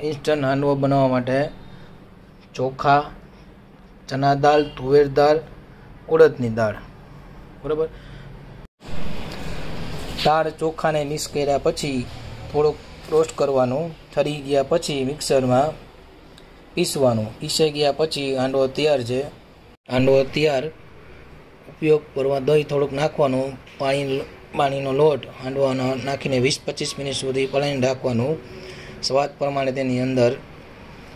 Instant handvo બનાવવા માટે ચોખા, ચના દાળ, તુવેર દાળ, ઉડદની દાળ, બરાબર। દાળ ચોખાને મિક્સ કર્યા પછી થોડુંક રોસ્ટ કરવાનું, ઠરી ગયા પછી મિક્સરમાં પીસવાનું। પીસાઈ ગયા પછી હાંડવો તૈયાર છે। હાંડવો તૈયાર। ઉપયોગ કરવા દહીં થોડુંક નાખવાનું, પાણીનો લોટ હાંડવાનો નાખીને 20-25 મિનિટ સુધી પલાળીને રાખવાનું। સ્વાદ પ્રમાણે તેની અંદર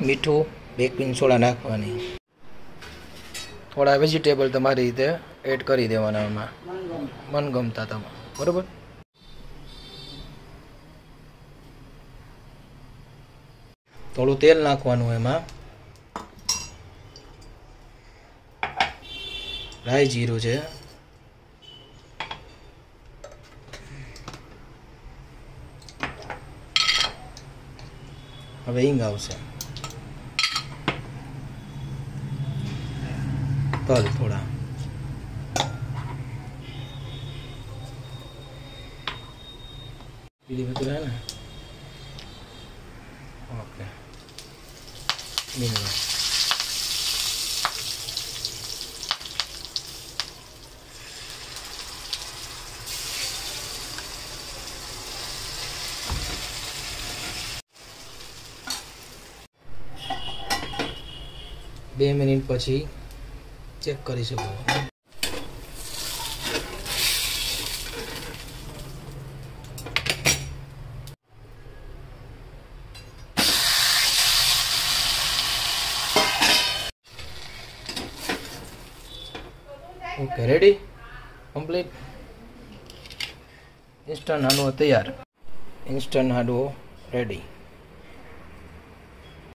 મીઠું, બેકિંગ સોડા નાખવાની। થોડા વેજીટેબલ તમારી રીતે એડ કરી દેવાના એમાં મનગમતા તમે, બરાબર। થોડું તેલ નાખવાનું, એમાં રાઈ જીરું છે, હવે હિંગ આવશે, તલ થોડા, બીજી બધું હે ને, ઓકે, લીમડો, બે મિનિટ પછી ચેક કરી શકો। Okay, ready, complete. Instant handvo તૈયાર। Instant handvo ready.